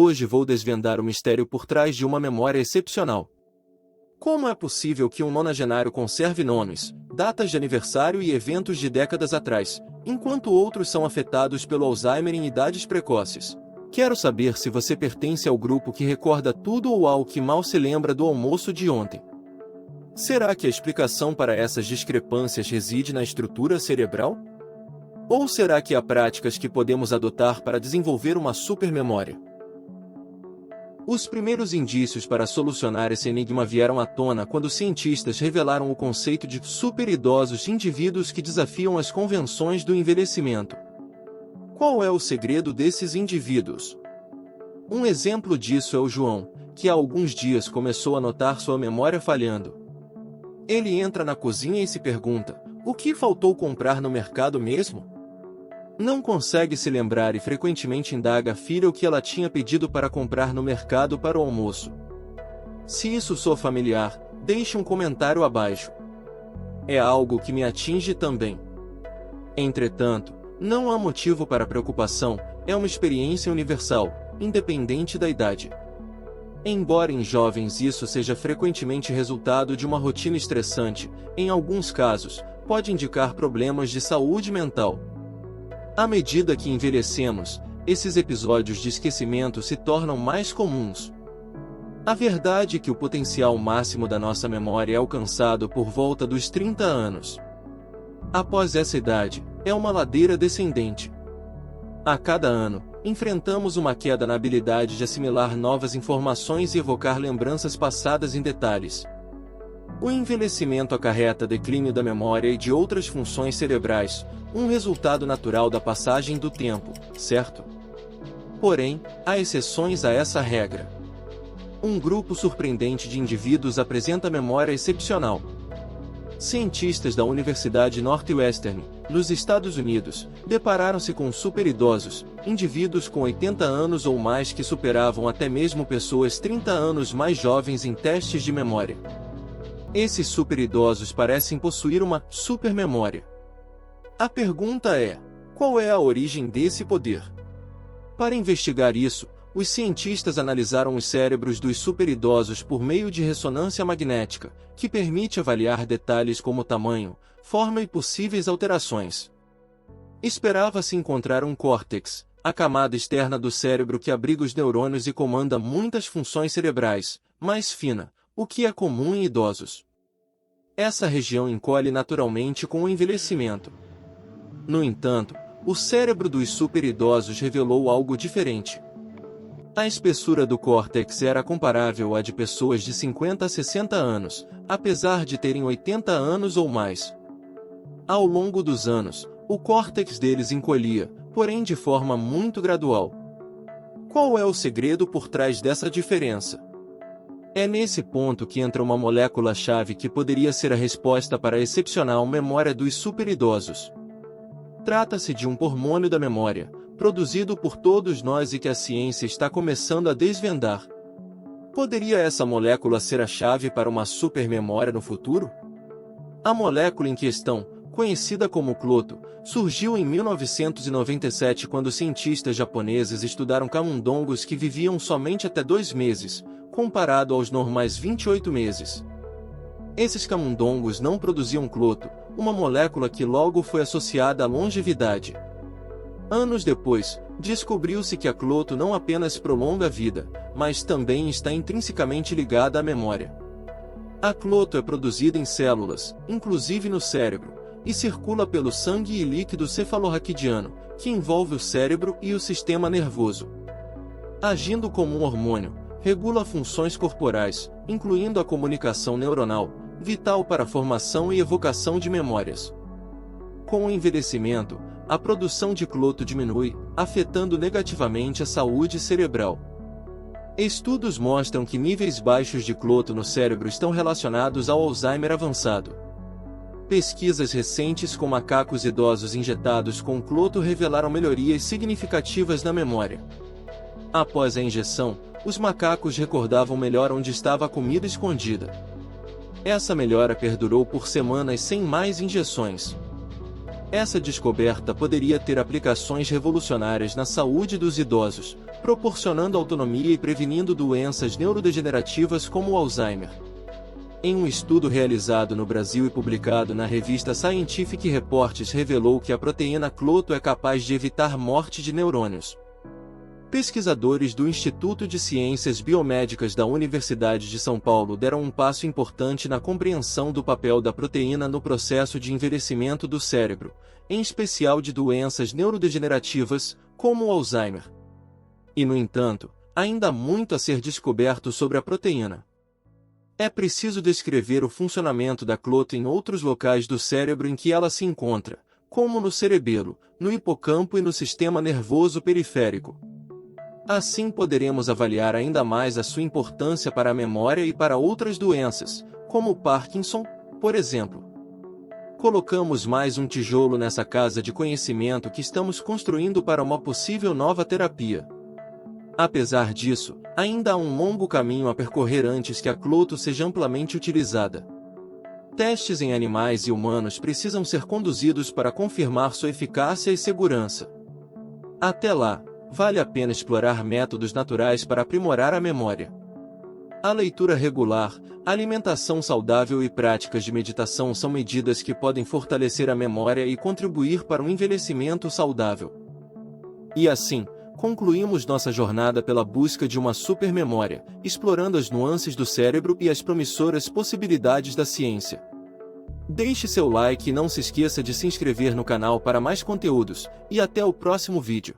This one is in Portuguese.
Hoje vou desvendar o mistério por trás de uma memória excepcional. Como é possível que um nonagenário conserve nomes, datas de aniversário e eventos de décadas atrás, enquanto outros são afetados pelo Alzheimer em idades precoces? Quero saber se você pertence ao grupo que recorda tudo ou ao que mal se lembra do almoço de ontem. Será que a explicação para essas discrepâncias reside na estrutura cerebral? Ou será que há práticas que podemos adotar para desenvolver uma supermemória? Os primeiros indícios para solucionar esse enigma vieram à tona quando cientistas revelaram o conceito de superidosos, indivíduos que desafiam as convenções do envelhecimento. Qual é o segredo desses indivíduos? Um exemplo disso é o João, que há alguns dias começou a notar sua memória falhando. Ele entra na cozinha e se pergunta: o que faltou comprar no mercado mesmo? Não consegue se lembrar e frequentemente indaga a filha o que ela tinha pedido para comprar no mercado para o almoço. Se isso soa familiar, deixe um comentário abaixo. É algo que me atinge também. Entretanto, não há motivo para preocupação, é uma experiência universal, independente da idade. Embora em jovens isso seja frequentemente resultado de uma rotina estressante, em alguns casos, pode indicar problemas de saúde mental. À medida que envelhecemos, esses episódios de esquecimento se tornam mais comuns. A verdade é que o potencial máximo da nossa memória é alcançado por volta dos 30 anos. Após essa idade, é uma ladeira descendente. A cada ano, enfrentamos uma queda na habilidade de assimilar novas informações e evocar lembranças passadas em detalhes. O envelhecimento acarreta declínio da memória e de outras funções cerebrais, um resultado natural da passagem do tempo, certo? Porém, há exceções a essa regra. Um grupo surpreendente de indivíduos apresenta memória excepcional. Cientistas da Universidade Northwestern, nos Estados Unidos, depararam-se com superidosos, indivíduos com 80 anos ou mais que superavam até mesmo pessoas 30 anos mais jovens em testes de memória. Esses superidosos parecem possuir uma supermemória. A pergunta é: qual é a origem desse poder? Para investigar isso, os cientistas analisaram os cérebros dos superidosos por meio de ressonância magnética, que permite avaliar detalhes como tamanho, forma e possíveis alterações. Esperava-se encontrar um córtex, a camada externa do cérebro que abriga os neurônios e comanda muitas funções cerebrais, mais fina, o que é comum em idosos. Essa região encolhe naturalmente com o envelhecimento. No entanto, o cérebro dos superidosos revelou algo diferente. A espessura do córtex era comparável à de pessoas de 50 a 60 anos, apesar de terem 80 anos ou mais. Ao longo dos anos, o córtex deles encolhia, porém de forma muito gradual. Qual é o segredo por trás dessa diferença? É nesse ponto que entra uma molécula-chave que poderia ser a resposta para a excepcional memória dos superidosos. Trata-se de um hormônio da memória, produzido por todos nós e que a ciência está começando a desvendar. Poderia essa molécula ser a chave para uma supermemória no futuro? A molécula em questão, conhecida como cloto, surgiu em 1997 quando cientistas japoneses estudaram camundongos que viviam somente até 2 meses, comparado aos normais 28 meses. Esses camundongos não produziam cloto, uma molécula que logo foi associada à longevidade. Anos depois, descobriu-se que a cloto não apenas prolonga a vida, mas também está intrinsecamente ligada à memória. A cloto é produzida em células, inclusive no cérebro, e circula pelo sangue e líquido cefalorraquidiano, que envolve o cérebro e o sistema nervoso. Agindo como um hormônio, regula funções corporais, incluindo a comunicação neuronal, vital para a formação e evocação de memórias. Com o envelhecimento, a produção de cloto diminui, afetando negativamente a saúde cerebral. Estudos mostram que níveis baixos de cloto no cérebro estão relacionados ao Alzheimer avançado. Pesquisas recentes com macacos idosos injetados com cloto revelaram melhorias significativas na memória. Após a injeção, os macacos recordavam melhor onde estava a comida escondida. Essa melhora perdurou por semanas sem mais injeções. Essa descoberta poderia ter aplicações revolucionárias na saúde dos idosos, proporcionando autonomia e prevenindo doenças neurodegenerativas como o Alzheimer. Em um estudo realizado no Brasil e publicado na revista Scientific Reports revelou que a proteína cloto é capaz de evitar morte de neurônios. Pesquisadores do Instituto de Ciências Biomédicas da Universidade de São Paulo deram um passo importante na compreensão do papel da proteína no processo de envelhecimento do cérebro, em especial de doenças neurodegenerativas, como o Alzheimer. E, no entanto, ainda há muito a ser descoberto sobre a proteína. É preciso descrever o funcionamento da cloto em outros locais do cérebro em que ela se encontra, como no cerebelo, no hipocampo e no sistema nervoso periférico. Assim poderemos avaliar ainda mais a sua importância para a memória e para outras doenças, como o Parkinson, por exemplo. Colocamos mais um tijolo nessa casa de conhecimento que estamos construindo para uma possível nova terapia. Apesar disso, ainda há um longo caminho a percorrer antes que a cloto seja amplamente utilizada. Testes em animais e humanos precisam ser conduzidos para confirmar sua eficácia e segurança. Até lá, vale a pena explorar métodos naturais para aprimorar a memória. A leitura regular, alimentação saudável e práticas de meditação são medidas que podem fortalecer a memória e contribuir para um envelhecimento saudável. E assim, concluímos nossa jornada pela busca de uma supermemória, explorando as nuances do cérebro e as promissoras possibilidades da ciência. Deixe seu like e não se esqueça de se inscrever no canal para mais conteúdos, e até o próximo vídeo.